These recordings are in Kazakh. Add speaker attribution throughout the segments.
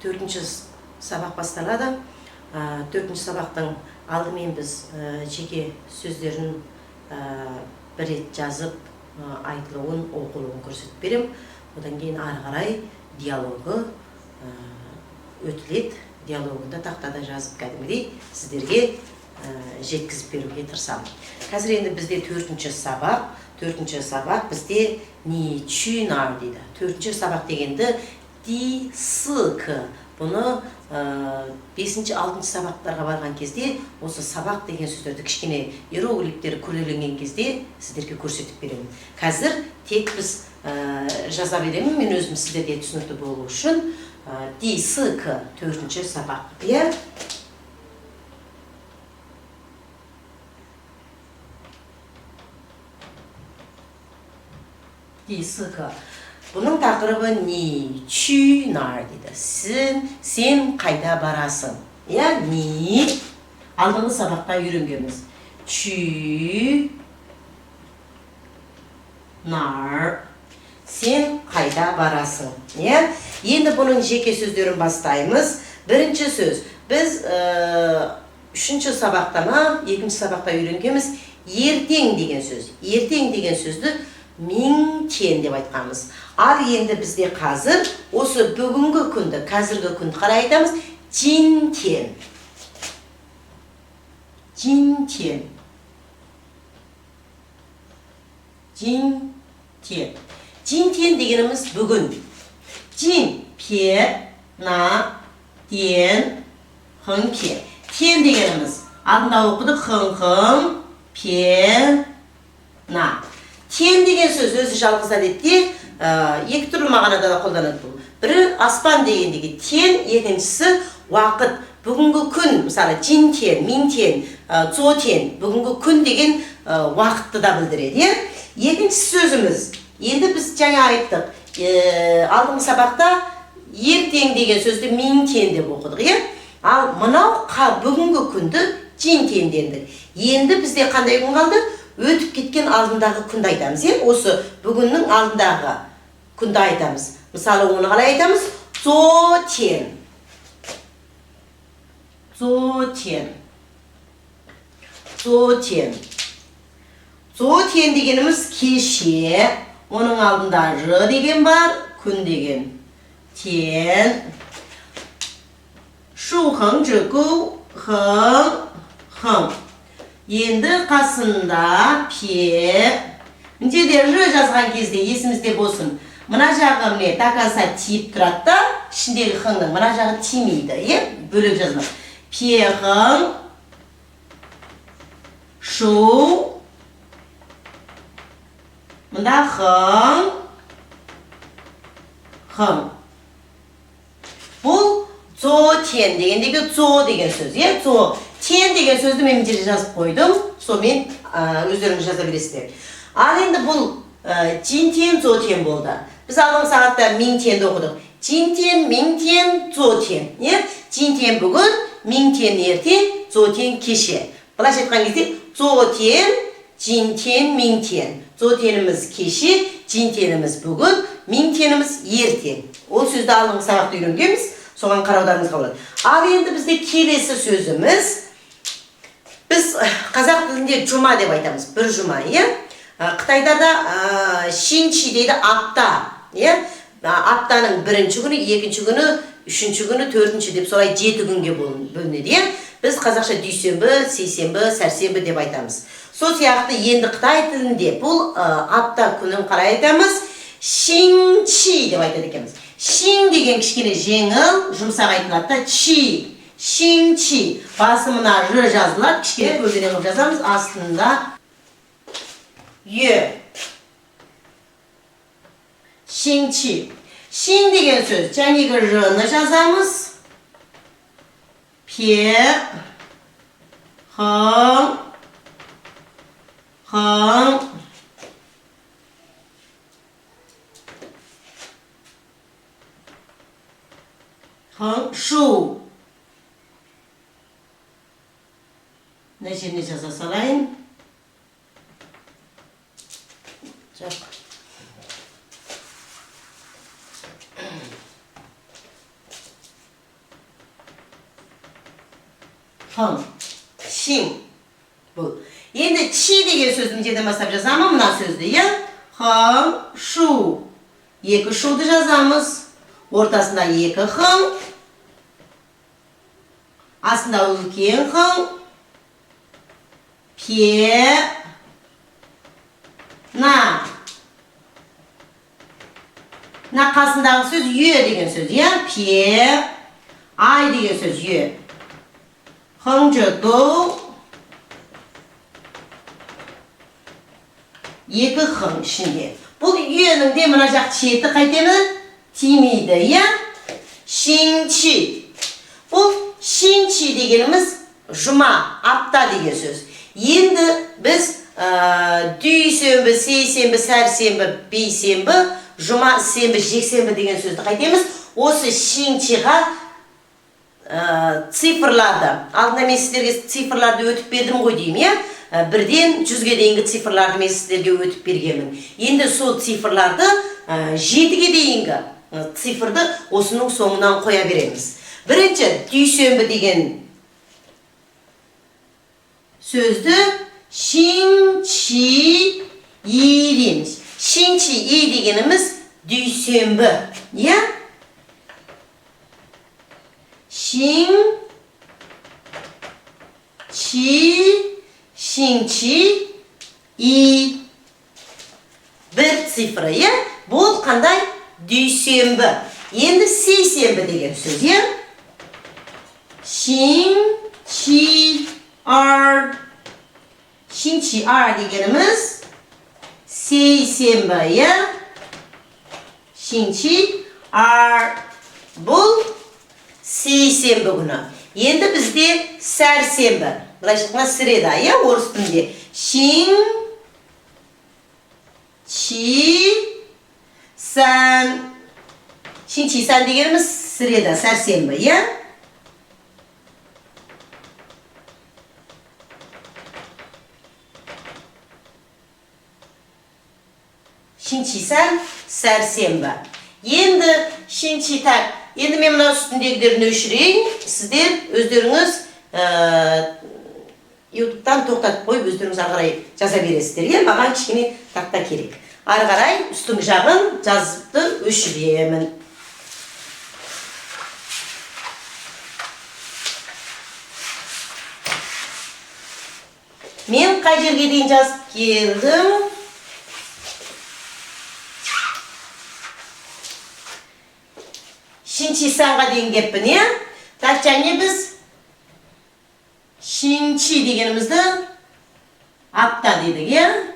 Speaker 1: Төртінші сабақ басталады. Төртінші сабақтың алдымен біз жеке сөздерін бір рет жазып, айтылуын, оқылуын көрсетіп берем. Одан кейін ары қарай диалогы өтіледі. Диалогында тақтада жазып кәдімгідей сіздерге жеткізіп беруге тырысамын. Қазір енді бізде төртінші сабақ. Төртінші сабақ бізде ни чү нар дейді. Төртінші сабақ дегенді ди сық. Бұны 5-6 сабақтарға барған кезде осы сабақ деген сөздерді кішкене иероглифтер күрделенген кезде сіздерге көрсетіп беремін. Қазір тек біз жаза беремін, мен өзім сіздерге түсінікті болу үшін. Ди сық төртінші сабақ. Ди сық. Бұның тақырыбы ни чү нар дейді. Сен қайда барасың? Ни алдыңғы сабақта үйренгенбіз. Чү нар. Сен қайда барасың? Енді бұның жеке сөздерін бастаймыз. Бірінші сөз. Біз үшінші сабақта ма, екінші сабақта үйренгенбіз. Ертең деген сөз. Ертең деген сөзді миңтен деп айтқанбыз. Ал енді бізде қазір осы бүгінгі күнді, қазіргі күнді қалай айтамыз? Жинтен. Жинтен. Жинтен. Жинтен дегеніміз бүгін. Жин, пе, на, ден, хың, ке. Тен дегеніміз алдында оқыдық хың, пе, на. Тен деген сөз өзі жалғыз әдетте екі түрлі мағынада да қолданады бұл. Бірі аспан дегендегі тен, екіншісі уақыт. Бүгінгі күн, мысалы жинтен, минтен, цотен, бүгінгі күн деген уақытты да білдіреді. Екінші сөзіміз, енді біз жаңа айттық, алдыңғы сабақта ертең деген сөзді минтен деп оқыдық. Ал мынау бүгінгі күнді жинтен дендік. Енді бізде қандай күн қалды? Өтіп кеткен алдындағы күнді айтамыз. Осы бүгіннің алдындағы күнді айтамыз. Мысалы, оны қалай айтамыз? Зотен. Зотен. Зотен. Зотен дегеніміз кеше. Оның алдында жы деген бар, күн деген. Тен. Шу хың жығу, хың, хың. Енді қасында пе. Міндеде жы жазған кезде есімізде болсын. Мына жағы міне такаса тиіп тұрады да, ішіндегі хыңның мына жағы тимейді. Бөлек жазма. Пе хың. Шу. Мында хың. Хың. Бұл зо тен дегендегі зо деген сөз. Зо. Тен деген сөзді мен жерде жазып қойдым. Сонымен өздеріңіз жаза бересіздер. Ал енді бұл жинтен, зотен болды. Біз алдыңғы сағатта минтенді оқыдық. Жинтен, минтен, зотен. Жинтен бүгін, минтен ертең, зотен кеше. Былайша айтқан кезде зотен, жинтен, минтен. Зотеніміз кеше, жинтеніміз бүгін, минтеніміз ертең. Ол сөзді алдыңғы сабақта үйренгенбіз. Соған қараударыңызға болады. Ал енді бізде келесі сөзіміз, біз қазақ тілінде жұма деп айтамыз. Бір жұма, Қытайдарда шинчи дейді апта. Аптаның бірінші күні, екінші күні, үшінші күні, төртінші деп солай 7 күнге бөлінеді. Біз қазақша дүйсенбі, сейсенбі, сәрсенбі деп айтамыз. Сол сияқты енді Қытай тілінде бұл апта күнін қалай айтамыз? Шинчи деп айтады екенбіз. Шин деген кішкене жеңіл, жұмсақ айтылады да, чи, шинчи. Басымына жы жазылады, кішкене көлденең жазамыз, астында е. Шинчи. Шин деген сөз, жәнегі жыны жазамыз, 撇横横横竖那些你叫啥来？这横신 bu. Endi chi degan so'zni nechada maslab yozaman? Mana so'zni ya. Hang, shu. Екі шуды жазамыз. Ортасында екі хың. Астында үлкен хың. Пе. На. На қасындағы сөз үй деген сөз, я? Пе. Ай деген сөз үй. Хың жөду. Екі хың ішінде. Бұл үйенің де мына жақ шеті қайтеміз? Тимейді, я? Шинчи. Бұл шинчи дегеніміз жұма, апта деген сөз. Енді біз дүйсенбі, сейсенбі, сәрсенбі, бейсенбі, жұма, сенбі, жексенбі деген сөзді қайтеміз? Осы шинчиға цифрларды, алдында мен сіздерге цифрларды өтіп бердім ғой деймін, я? Бірден 100-ге дейінгі цифрларды мен сіздерге өтіп бергенмін. Енді сол цифрларды 7-ге дейінгі цифрды осының соңынан қоя береміз. Бірінші, дүйсенбі деген сөзді шинчи и дейміз. Шинчи и дегеніміз дүйсенбі. Я? Шинчи и бір цифры, я? Бұл қандай? Дүйсенбі. Енді сейсенбі деген сөз, я? Шинчи ар дегеніміз сейсенбі, я? Шинчи ар. Бұл сейсенбі күні. Енді бізде сәрсенбі. Былайша среда, я? Орыс тілінде. Шинчи-сан дегеніміз среда, сәрсенбі, я? Шинчи-сан, сәрсенбі. Енді шинчи-так. Енді мен мына үстіндегілерін өшірейін. Сіздер өздеріңіз YouTube'дан тоқтатып қойып, өздеріңіз ары қарай жаза бересіздер. Маған кішкене тақта керек. Ары қарай үстің жағын жазыпты өшіремін. Мен қай жерге дейін жазып келдім? Шинчи-санға дейін кеппін, я? Так, және біз шинчи дегенімізді апта дедік, я?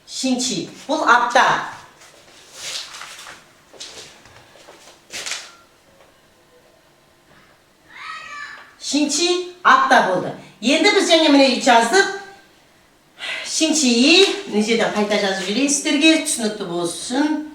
Speaker 1: Шинчи. Бұл апта. Шинчи апта болды. Енді біз және міне жаздық. Шинчи, нешеден қайта жазып жүрейін сіздерге, түсінікті болсын.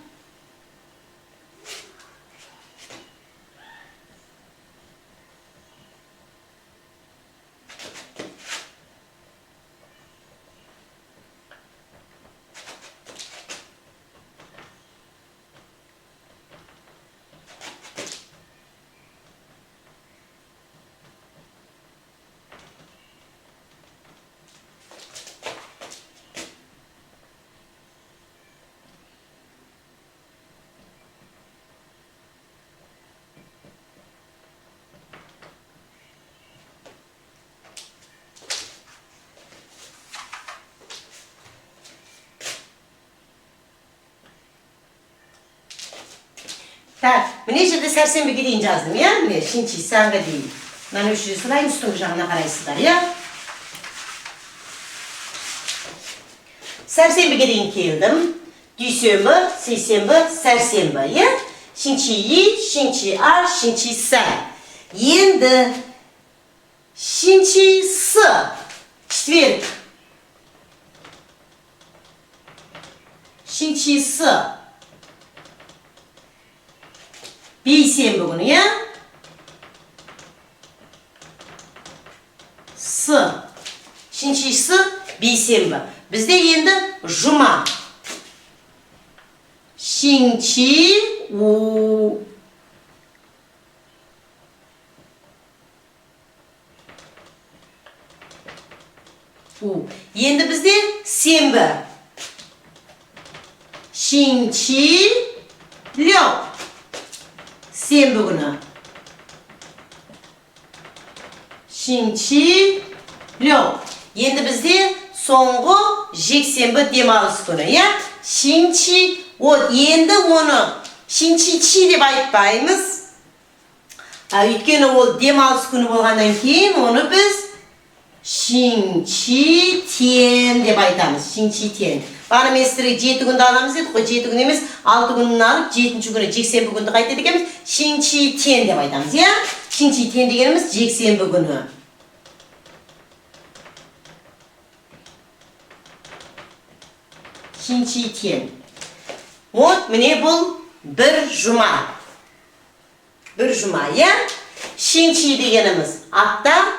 Speaker 1: Так, міне жерде сәрсенбіге дейін жаздым, я? Міне, шинчи-санға дейін. Мына өшіре сұрайын, үстің жағына қарайсыздар, я? Сәрсенбіге дейін келдім. Дүйсенбі, сейсенбі, сәрсенбі, я? 星期一、星期二、星期三。Енді星期四, четверг. 星期四, бейсенбі күні, иә?星期四, бейсенбі. Бізде енді жұма. 星期五. Енді бізде сенбі. 星期六. сенбі күні. 星期六. Енді бізде соңғы жексенбі демалыс күні, иә? 星期, енді оны 星期七деп айтпаймыз. Өйткені ол демалыс күні болғаннан кейін оны біз 星期天деп айтамыз. 星期天. Бағана мен сіздерге 7 күнді аламыз дедік қой, 7 күн емес, 6 күнін алып, 7-ші күні жексенбі күнді қайтеді екенбіз. 星期天деп айтамыз, иә? 星期天дегеніміз жексенбі күні. Шинчи тен. Вот, міне бұл бір жұма. Бір жұма, иә? Шинчи дегеніміз апта.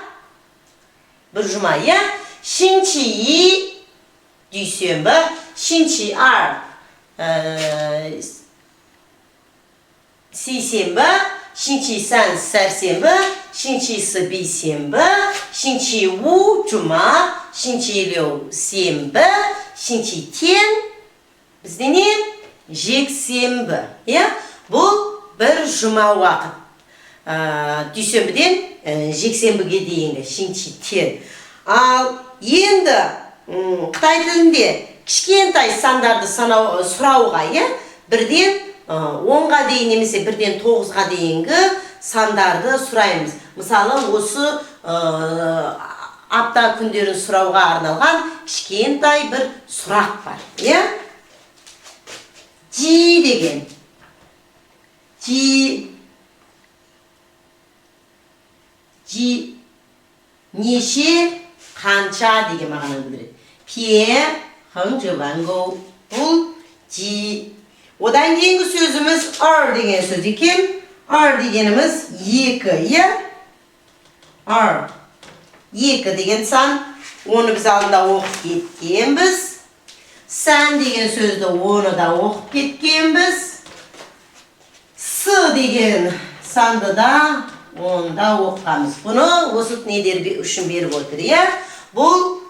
Speaker 1: Бір жұма, иә? Шинчи и дүйсенбі. Шинчи ар сейсенбі. Шинчи сан сәрсенбі. Шинчи сы бейсенбі. Шинчи у жұма. Шинчи леу сенбі. Шинчи тен бізде не? Жексенбі. Бұл бір жұма уақыт. Дүйсенбіден жексенбіге дейінгі шинчи тен. Ал енді Қытай тілінде кішкентай сандарды сұрауға, бірден 10-ға дейін немесе бірден 9-ға дейінгі сандарды сұраймыз. Мысалы, осы апта күндерін сұрауға арналған кішкентай бір сұрақ бар. Жи деген. Жи. Неше, қанша деген мағынаны білдіреді. Пие, хың, жывангоу. Бұл жи. Одан кейінгі сөзіміз ар деген сөз екен. Ар дегеніміз екі, Ар. Екі деген сан, оны біз алдында оқып кеткенбіз. Сән деген сөзді оны да оқып кеткенбіз. Сы деген санды да оны да оқығанбыз. Бұны осы недер үшін беріп отыр, Бұл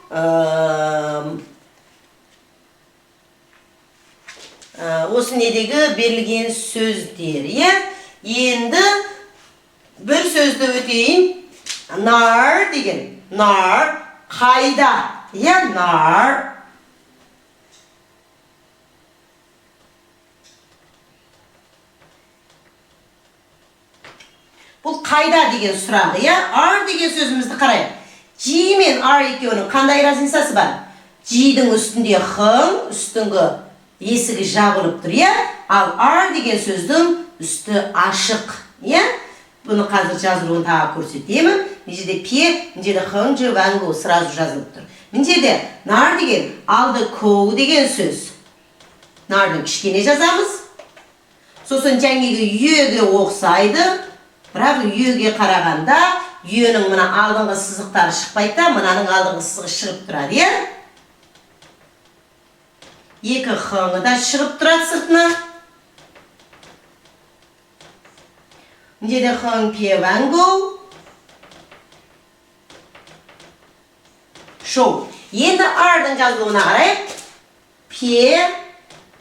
Speaker 1: осы недегі берілген сөздер, Енді бір сөзді өтейін. Нар деген. Нар қайда, нар. Бұл қайда деген сұрағы, ар деген сөзімізді қарайық. Жи мен ар екеуінің қандай разницасы бар? Жидің үстінде хың, үстіңгі есігі жабылып тұр, Ал ар деген сөздің үсті ашық, Бұны қазір жазылуын тағы көрсетемін. Мен жерде пе, мен жерде хың, жывангу сразу жазылып тұр. Мен жерде нар деген алды коу деген сөз. Нардың кішкене жазамыз. Сосын жәңгегі үйеге оқсайды. Бірақ үйеге қарағанда үйенің мұна алдыңғы сызықтары шықпайды, мұнаның алдыңғы сызығы шығып тұрады, Екі хыңы да шығып тұрады сыртына. Неде хың пе вангоу. Шоу. Енді ардың жазылуына қарайық. Пе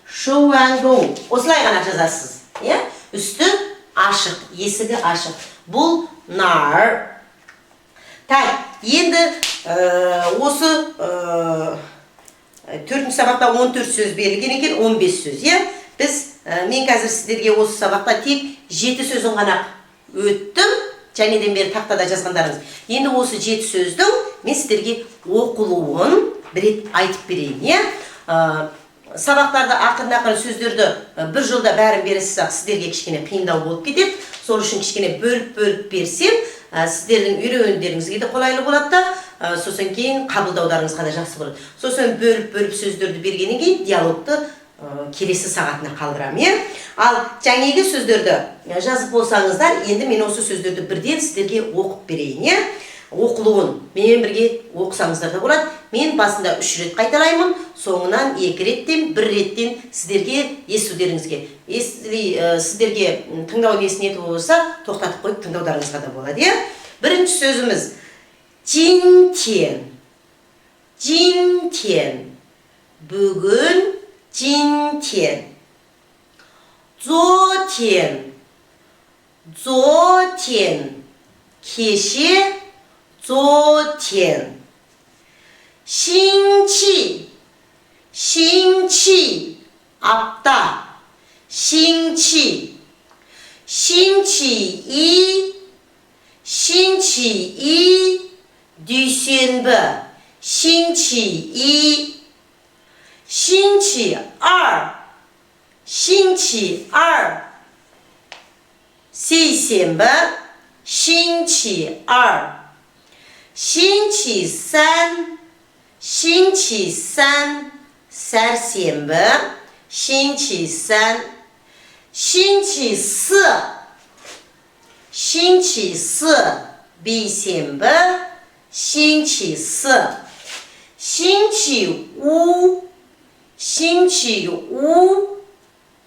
Speaker 1: шоу вангоу. Осылай ғана жазасыз. Үсті ашық, есігі ашық. Бұл нар. Так, енді осы 4-ші сабақта 14 сөз берілген екен, 15 сөз. Мен қазір сіздерге осы сабақта тек 7 сөзін ғана өттім, жәнеден бері тақтада жазғандарыңыз. Енді осы 7 сөздің мен сіздерге оқылуын бір рет айтып берейін. сабақтарда ақырын сөздерді бір жолда бәрін бересіз ақ сіздерге кішкене қиындау болып кетеді. Сол үшін кішкене бөліп берсем, сіздердің үйренгендеріңізге де қолайлы болады да, сосын кейін қабылдаударыңызға да жақсы болады. Сосын бөліп сөздерді бергеннен кейін диалогты келесі сағатына қалдырамын. Ал жаңағы сөздерді жазып болсаңыздар, енді мен осы сөздерді бірден сіздерге оқып берейін. Оқылуын менен бірге оқысаңыздар да болады. Мен басында 3 рет қайталаймын, соңынан 2 реттен, 1 реттен сіздерге естудеріңізге. Сіздерге тыңдау несін етіп болса, тоқтатып қойып тыңдаударыңызға да болады. Бірінші сөзіміз жин-тен. Бүгін жин-тен. зо-тен. Кеше 昨天，星期 апта, 星期一 дүйсенбі, 星期一 星期二 сейсенбі, 星期二 星期三 сәрсенбі, 星期三 星期四 бейсенбі, 星期四 星期五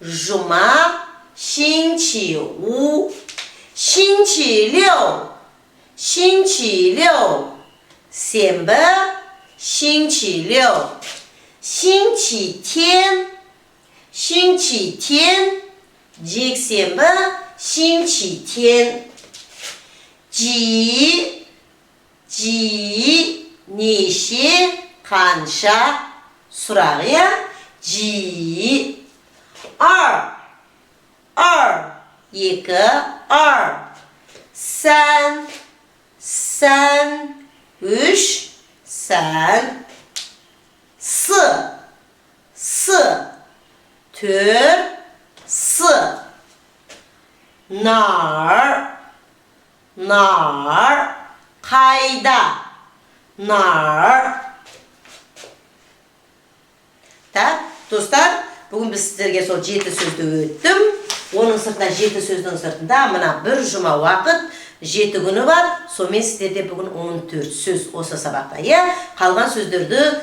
Speaker 1: жұма, 星期五 星期六 сенбі, 星期六 星期天 жексенбі, 星期天 жи неше, қанша сұрағы, жи екі, сән, үш, сән, төрт, нар, қайда, нар. Достар, бүгін біз сіздерге сол 7 сөзді өттім. Оның сыртында 7 сөздің сыртында мына бір жұма уақыт 7 күні бар. Сонымен сіздерде бүгін 14 сөз осы сабақта. Қалған сөздерді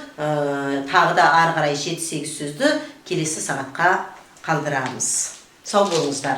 Speaker 1: тағы да ары қарай 7-8 сөзді келесі сабаққа қалдырамыз. Сау болыңыздар.